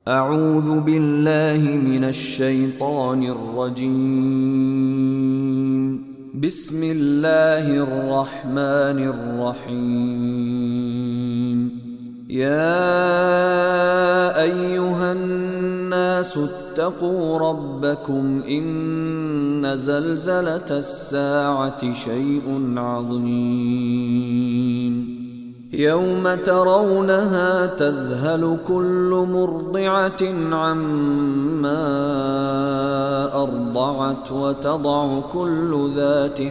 أعوذ بالله من الشيطان الرجيم. بسم الله الرحمن الرحيم. يا أيها الناس اتقوا ربكم إن زلزلة الساعة شيء عظيم يوم ترونها تذهل كل مرضعة عما أرضعت وتضع كل ذات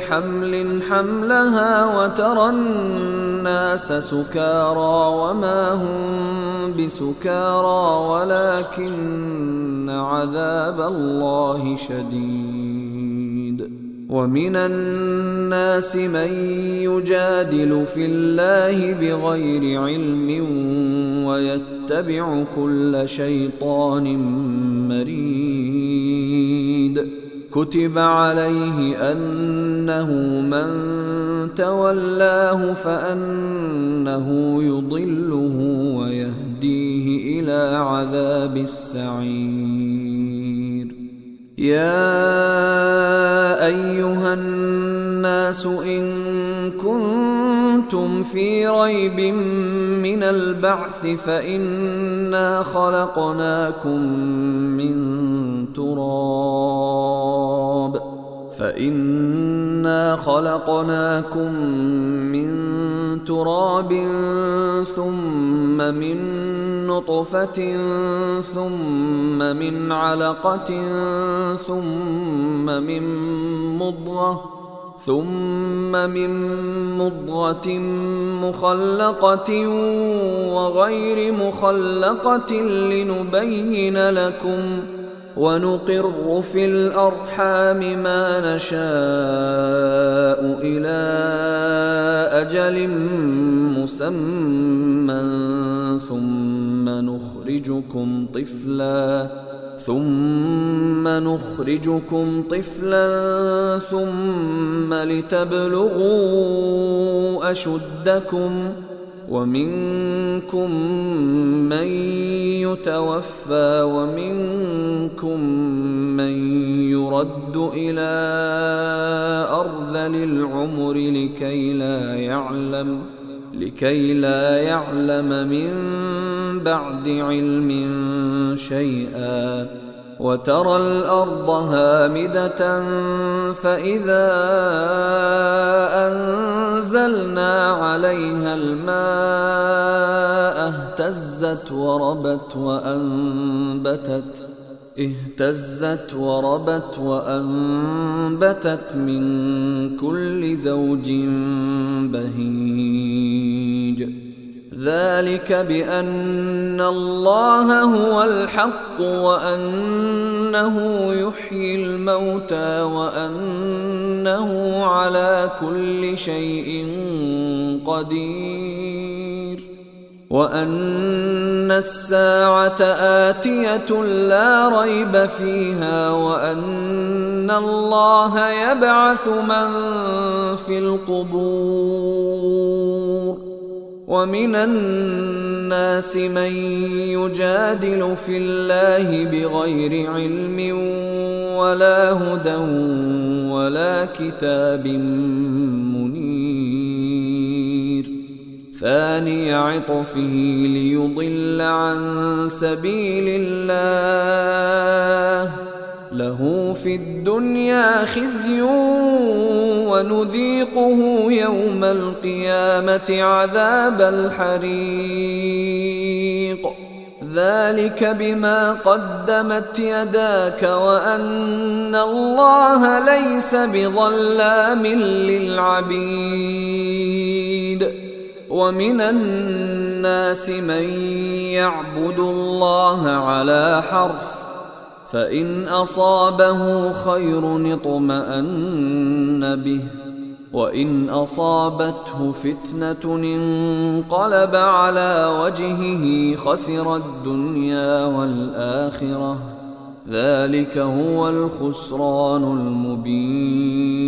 حمل حملها وترى الناس سكارى وما هم بسكارى ولكن عذاب الله شديد. ومن الناس من يجادل في الله بغير علم ويتبع كل شيطان مريد. كتب عليه أنه من تولاه فأنه يضله ويهديه إلى عذاب السعير. يا أيها الناس إن كنتم في ريب من البعث فإنا خلقناكم من تراب ثم من نطفة ثم من علقة ثم من مضغة مخلقة وغير مخلقة لنبين لكم ونقر في الأرحام ما نشاء إلى أجل مسمى ثم نخرجكم طفلا ثم لتبلغوا أشدكم ومنكم من يتوفى ومنكم من يرد إلى أرذل العمر لكي لا يعلم من بعد علم شيئا. وترى الأرض هامدة فإذا أنزلنا عليها الماء اهتزت وربت وأنبتت من كل زوج بهيج. ذلك بأن الله هو الحق وأنه يحيي الموتى وأنه على كل شيء قدير وأن الساعة آتية لا ريب فيها وأن الله يبعث من في القبور. ومن الناس من يجادل في الله بغير علم ولا هدى ولا كتاب منير. ثاني عطفه ليضل عن سبيل الله له في الدنيا خزي ونذيقه يوم القيامة عذاب الحريق. ذلك بما قدمت يداك وأن الله ليس بظلام للعبيد. ومن الناس من يعبد الله على حرف فإن أصابه خير اطمأن به وإن أصابته فتنة انقلب على وجهه خسر الدنيا والآخرة ذلك هو الخسران المبين.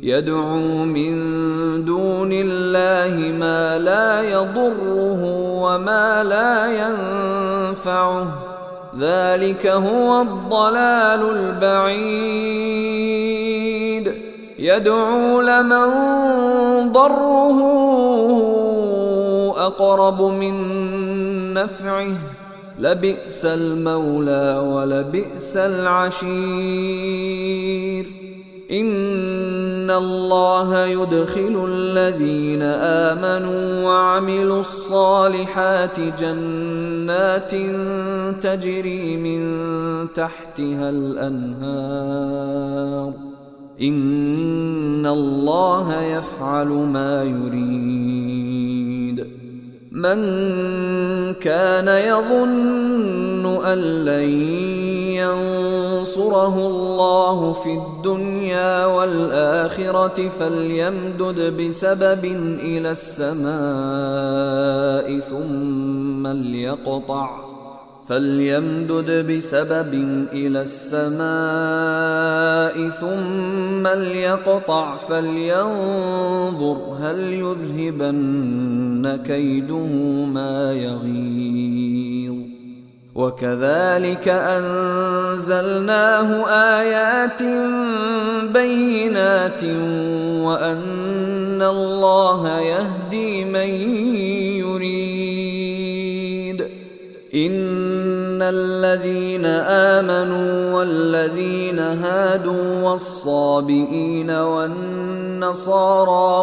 يدعو من دون الله الله ما لا يضره وما لا ينفعه، ذلك هو الضلال البعيد. يدعو لمن ضره أقرب من نفعه، لبئس المولى ولبئس العشير. إن الله يدخل الذين آمنوا وعملوا الصالحات جنات تجري من تحتها الأنهار، إن الله يفعل ما يريد. من كان يظن أن لن ينصره الله في الدنيا والآخرة فليمدد بسبب إلى السماء ثم ليقطع فلينظر هل يذهبن كيده ما يغيظ. وكذلك أنزلناه آيات بينات وأن الله يهدي من يريد. إن الذين آمنوا والذين هادوا والصابئين والنصارى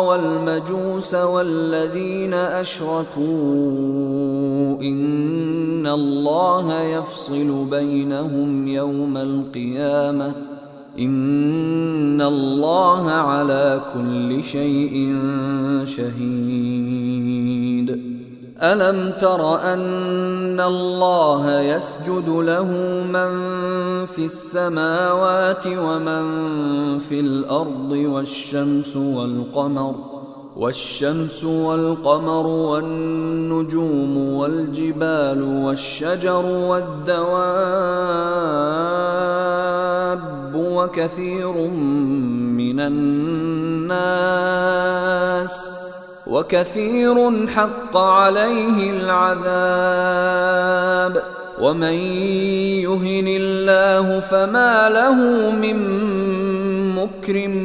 والمجوس والذين أشركوا إن الله يفصل بينهم يوم القيامة، إن الله على كل شيء شهيد. ألم تر أن الله يسجد له من في السماوات ومن في الأرض والشمس والقمر والنجوم والجبال والشجر والدواب وكثير حق عليه العذاب. ومن يهن الله فما له من مكرم،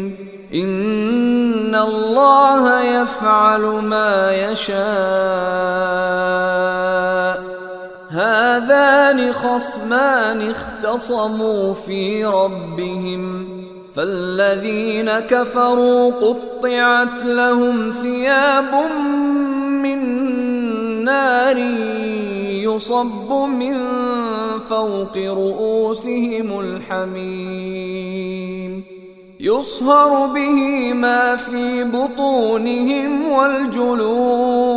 إن الله يفعل ما يشاء. هذان خصمان اختصموا في ربهم، فالذين كفروا قطعت لهم ثياب من نار يصب من فوق رؤوسهم الحميم، يصهر به ما في بطونهم والجلود،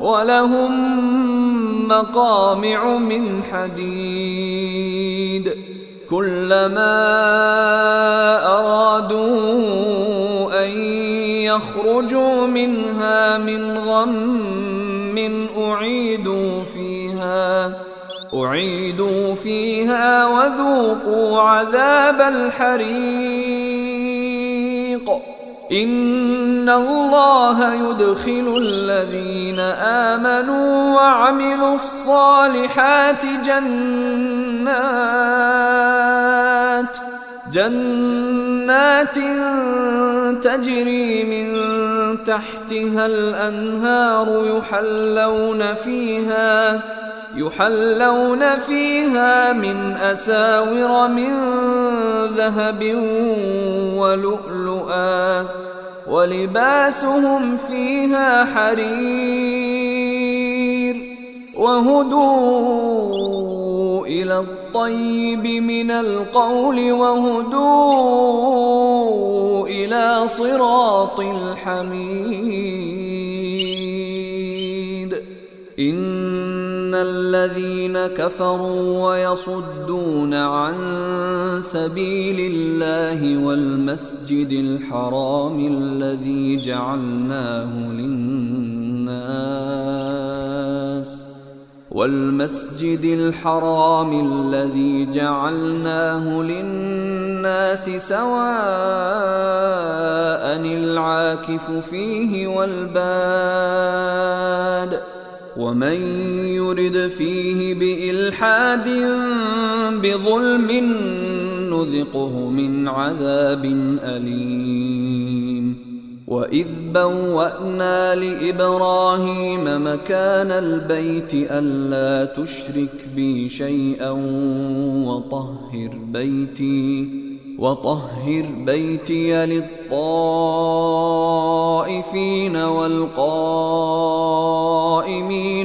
ولهم مقامع من حديد. كلما أرادوا أن يخرجوا منها من غم أعيدوا فيها وذوقوا عذاب الحريق. إن الله يدخل الذين آمنوا وعملوا الصالحات جنات تجري من تحتها الأنهار يحلون فيها من أساور من ذهب ولؤلؤا، ولباسهم فيها حرير. وهدوا إلى الطيب من القول وهدوا إلى صراط الحميد. إن الذين كفروا ويصدون عن سبيل الله والمسجد الحرام الذي جعلناه والمسجد الحرام الذي جعلناه للناس سواء العاكف فيه والباد ومن يرد فيه بإلحاد بظلم نذقه من عذاب أليم. وإذ بوأنا لإبراهيم مكان البيت ألا تشرك بي شيئا وطهر بيتي للطائفين والقائمين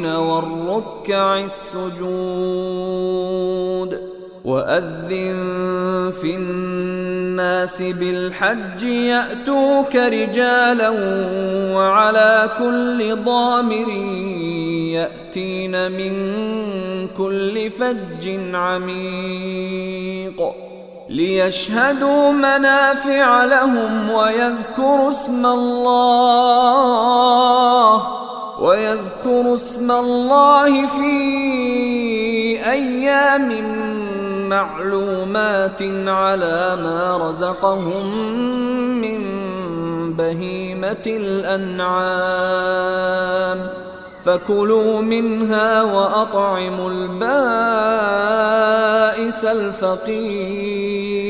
والركع السجود. وأذن في الناس بالحج يأتوك رجالا وعلى كل ضامر يأتين من كل فج عميق ليشهدوا منافع لهم ويذكروا اسم الله في أيام معلومات على ما رزقهم من بهيمة الأنعام فكلوا منها وأطعموا البائس الفقير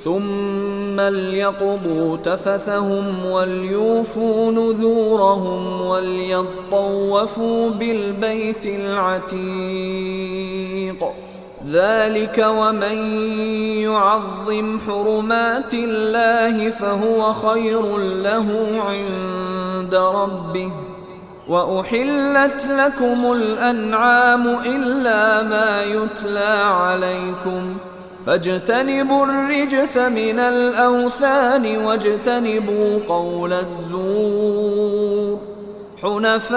ثم ليقضوا تفثهم وليوفوا نذورهم وليطوفوا بالبيت العتيق. ذلك ومن يعظم حرمات الله فهو خير له عند ربه. وأحلت لكم الأنعام إلا ما يتلى عليكم فاجتنبوا الرجس من الأوثان واجتنبوا قول الزور حنفاء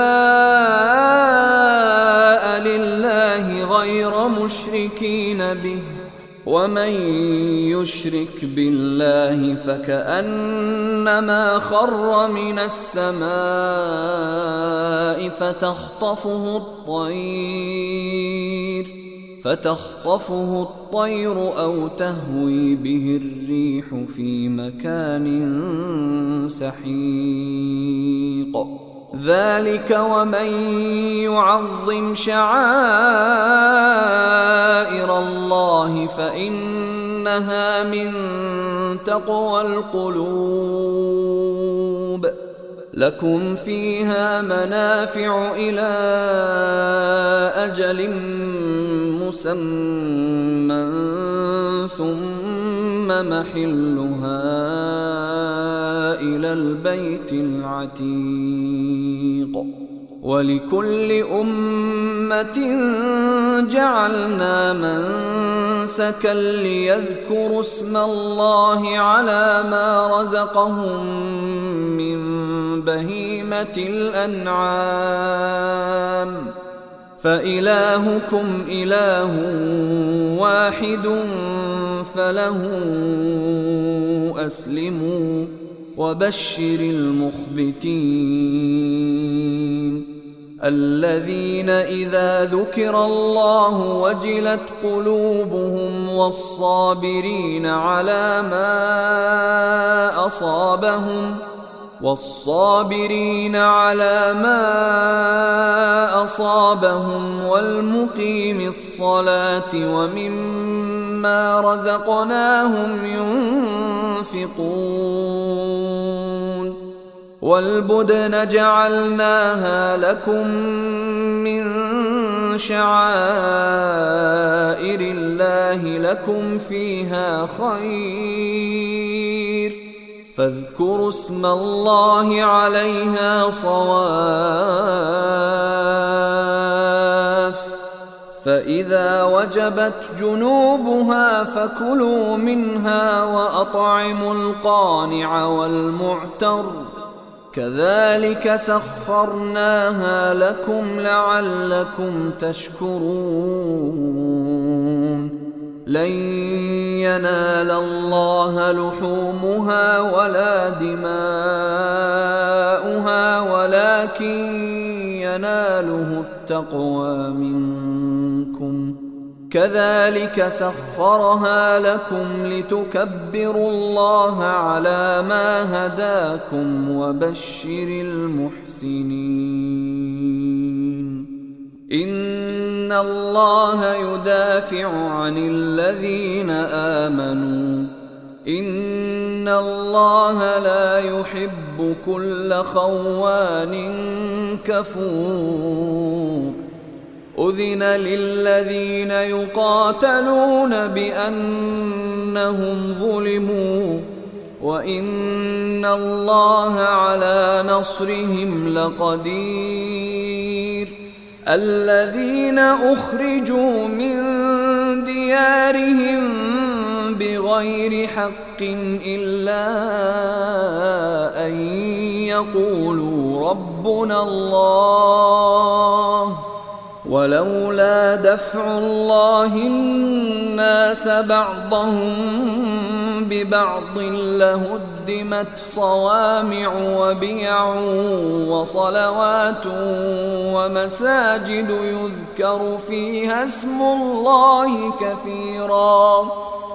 لله غير مشركين به ومن يشرك بالله فكأنما خر من السماء فتخطفه الطير أو تهوي به الريح في مكان سحيق. ذلك ومن يعظم شعائر الله فإنها من تقوى القلوب. لكم فيها منافع إلى أجل مسمى ثم محلها إلى البيت العتيق. ولكل أمة جعلنا منسكا ليذكروا اسم الله على ما رزقهم من بهيمة الأنعام فإلهكم إله واحد فله أسلموا وبشر المخبتين الذين إذا ذكر الله وجلت قلوبهم والصابرين على ما أصابهم والمقيم الصلاة ومما رزقناهم ينفقون. والبدن جعلناها لكم من شعائر الله لكم فيها خير فاذكروا اسم الله عليها صواف فإذا وجبت جنوبها فكلوا منها وأطعموا القانع والمعتر كذلك سخرناها لكم لعلكم تشكرون. لن ينال الله لحومها ولا دماؤها ولكن يناله التقوى منكم كذلك سخرها لكم لتكبروا الله على ما هداكم وبشر المحسنين إن الله يدافع عن الذين آمنوا إن الله لا يحب كل خوان كفور أذن للذين يقاتلون بأنهم ظلموا وإن الله على نصرهم لقدير الذين أخرجوا من ديارهم بغير حق إلا أن يقولوا ربنا الله ولولا دفع الله الناس بعضهم ببعض لهدمت صوامع وبيع وصلوات ومساجد يذكر فيها اسم الله كثيرا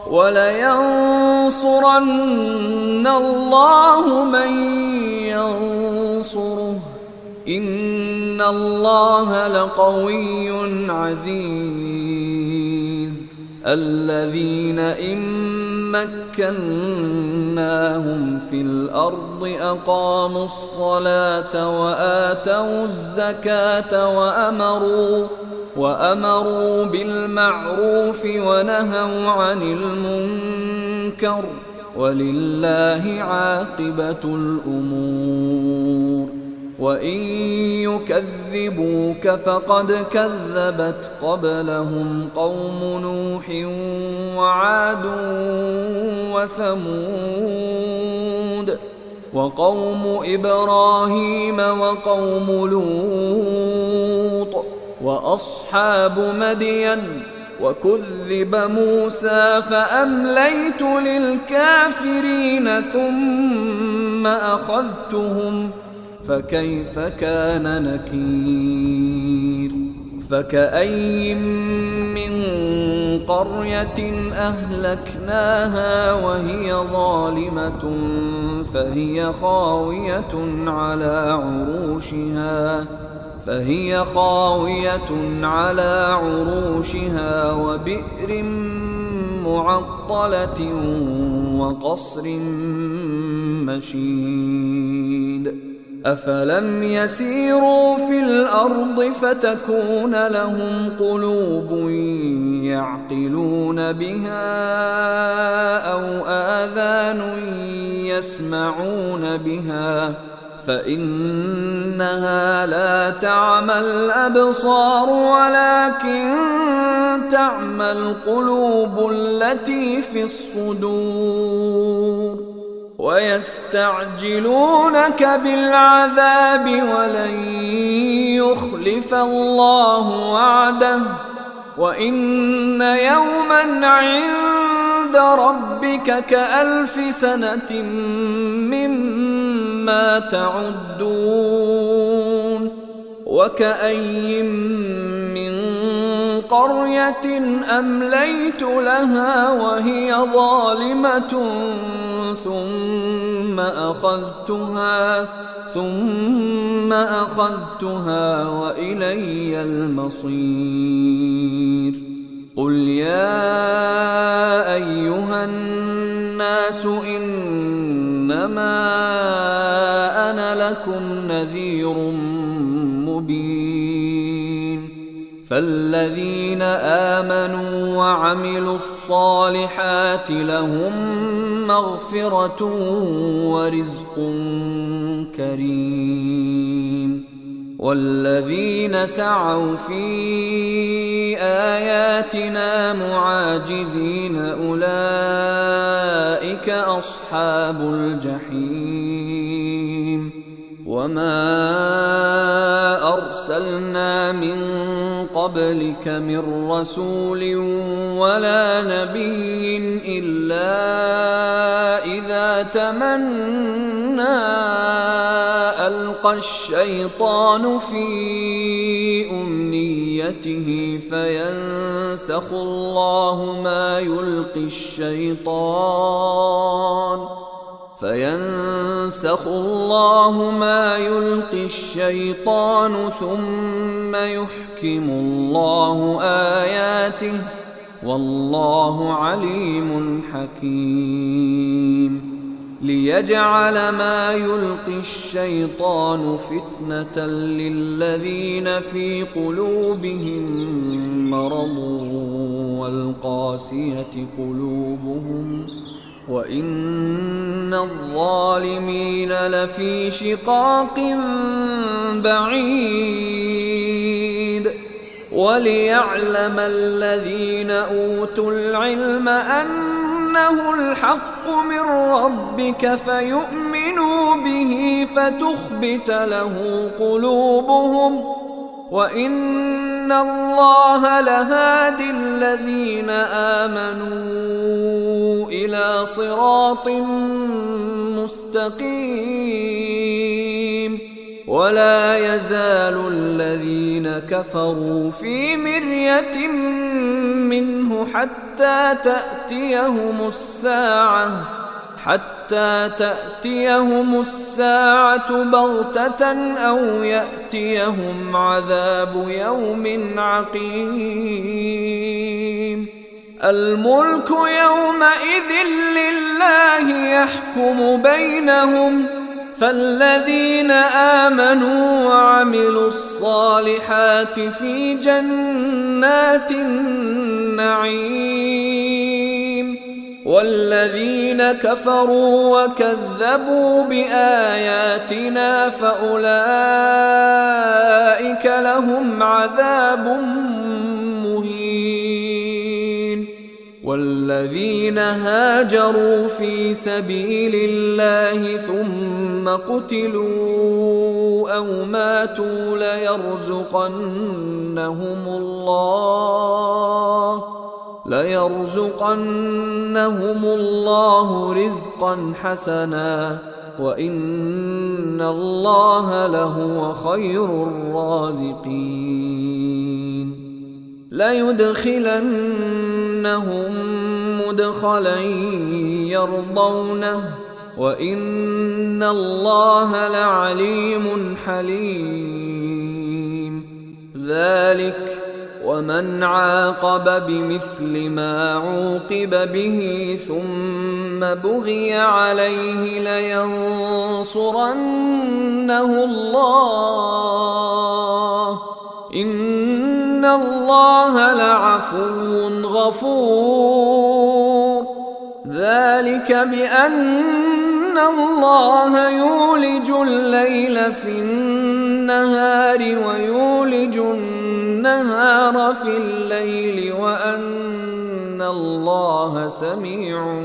ولينصرن الله من ينصره إن الله لقوي عزيز الذين إن مكناهم في الأرض أقاموا الصلاة وآتوا الزكاة وأمروا بالمعروف ونهوا عن المنكر ولله عاقبة الأمور وإن يكذبوك فقد كذبت قبلهم قوم نوح وعاد وثمود وقوم إبراهيم وقوم لوط وأصحاب مدين وكذب موسى فأمليت للكافرين ثم أخذتهم فكيف كان نكير فكأي من قرية أهلكناها وهي ظالمة فهي خاوية على عروشها وبئر معطلة وقصر مشيد أفلم يسيروا في الأرض فتكون لهم قلوب يعقلون بها أو آذان يسمعون بها فإنها لا تعمى الأبصار ولكن تعمى القلوب التي في الصدور ويستعجلونك بالعذاب ولن يخلف الله وعده وإن يوما عند ربك كألف سنة مما تعدون وكأي من قرية أمليت لها وهي ظالمة ثم أخذتها وإلي المصير قل يا أيها الناس إنما أنا لكم نذير مبين فالذين آمنوا وعملوا الصالحات لهم مغفرة ورزق كريم والذين سعوا في آياتنا معاجزين أولئك أصحاب الجحيم وما أرسلنا من قبلك من رسول ولا نبي إلا إذا تمنى ألقى ألقى الشيطان في أمنيته فينسخ الله ما يلقي الشيطان ثم يحكم الله آياته والله عليم حكيم ليجعل ما يلقي الشيطان فتنة للذين في قلوبهم مرض والقاسية قلوبهم وإن الظالمين لفي شقاق بعيد وليعلم الذين أوتوا العلم أنه الحق من ربك فيؤمنوا به فتخبت له قلوبهم وإن الله لهادي الذين آمنوا إلى صراط مستقيم ولا يزال الذين كفروا في مرية منه حتى تأتيهم الساعة بغتة أو يأتيهم عذاب يوم عقيم الملك يومئذ لله يحكم بينهم فالذين آمنوا وعملوا الصالحات في جنات النعيم والذين كفروا وكذبوا بآياتنا فأولئك لهم عذاب مهين والذين هاجروا في سبيل الله ثم قتلوا أو ماتوا ليرزقنهم الله رزقا حسنا وإن الله لهو خير الرازقين ليدخلنهم مدخلا يرضونه وإن الله لعليم حليم ذلك ومن عاقب بمثل ما عوقب به ثم بغي عليه لينصرنه الله إن الله لعفو غفور ذلك بأن الله يولج الليل في النهار ويولج النهار في الليل وأن الله سميع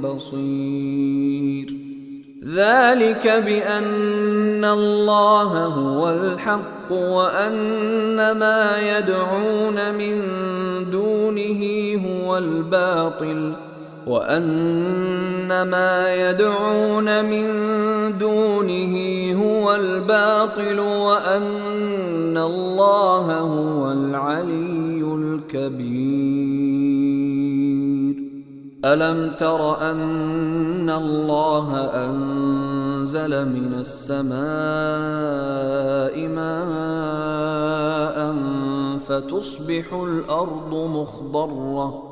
بصير ذلك بأن الله هو الحق وأن ما يدعون من دونه هو الباطل وأن ما يدعون من دونه هو الباطل وأن الله هو العلي الكبير ألم تر أن الله أنزل من السماء ماء فتصبح الأرض مخضرة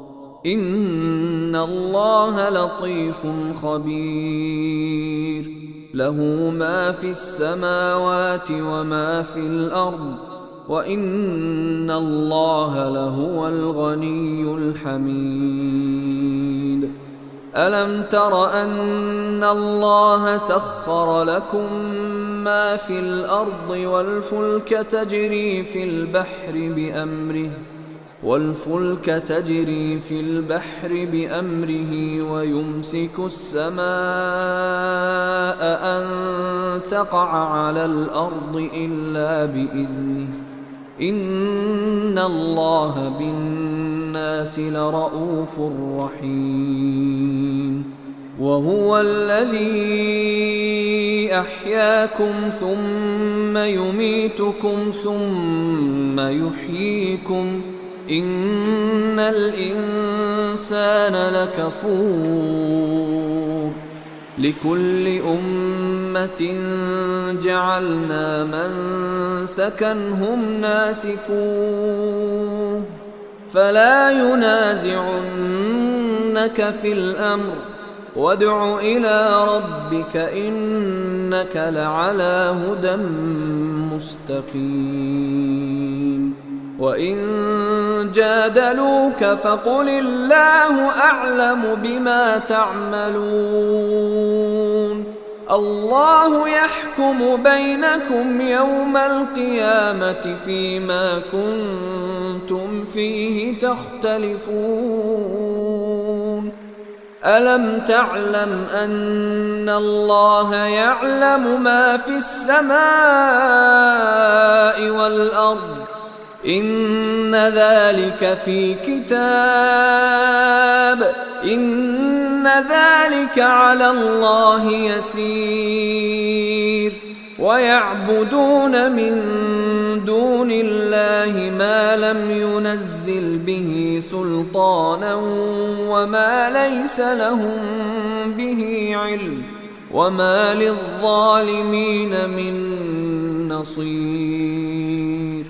إن الله لطيف خبير له ما في السماوات وما في الأرض وإن الله لهو الغني الحميد ألم تر أن الله سخر لكم ما في الأرض والفلك تجري في البحر بأمره ويمسك السماء أن تقع على الأرض إلا بإذنه إن الله بالناس لرؤوف رحيم وهو الذي أحياكم ثم يميتكم ثم يحييكم إن الإنسان لكفور لكل أمة جعلنا منسكا هم ناسكوه فلا ينازعنك في الأمر وادع إلى ربك إنك لعلى هدى مستقيم وإن جادلوك فقل الله أعلم بما تعملون الله يحكم بينكم يوم القيامة فيما كنتم فيه تختلفون ألم تعلم أن الله يعلم ما في السماء والأرض إن ذلك في كتاب إن ذلك على الله يسير ويعبدون من دون الله ما لم ينزل به سلطانا وما ليس لهم به علم وما للظالمين من نصير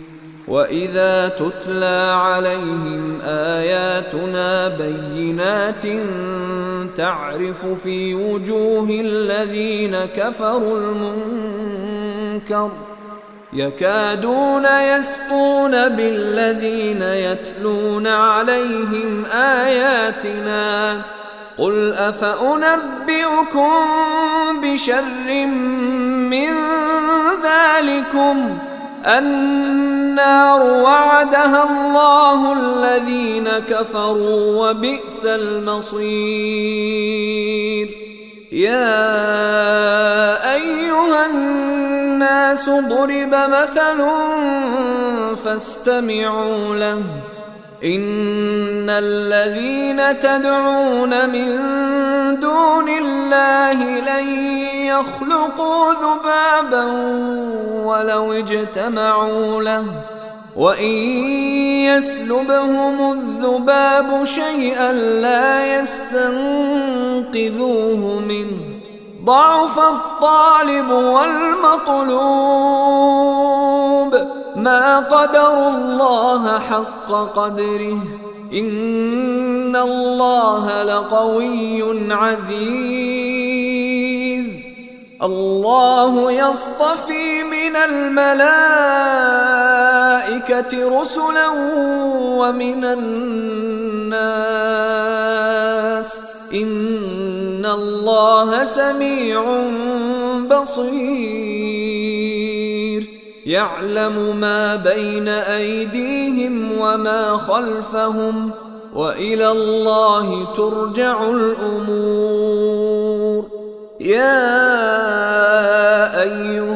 وإذا تتلى عليهم آياتنا بينات تعرف في وجوه الذين كفروا المنكر يكادون يسطون بالذين يتلون عليهم آياتنا قل أفأنبئكم بشر من ذلكم النار وعدها الله الذين كفروا وبئس المصير يا أيها الناس ضرب مثل فاستمعوا له إن الذين تدعون من دون الله لن يخلقوا ذبابا ولو اجتمعوا له وإن يسلبهم الذباب شيئا لا يستنقذوه منه ضعف الطالب والمطلوب ما قدروا الله حق قدره إن الله لقوي عزيز الله يصطفي من الملائكة رسلا ومن الناس إن الله سميع بصير يعلم ما بين أيديهم وما خلفهم وإلى الله ترجع الأمور يا أيها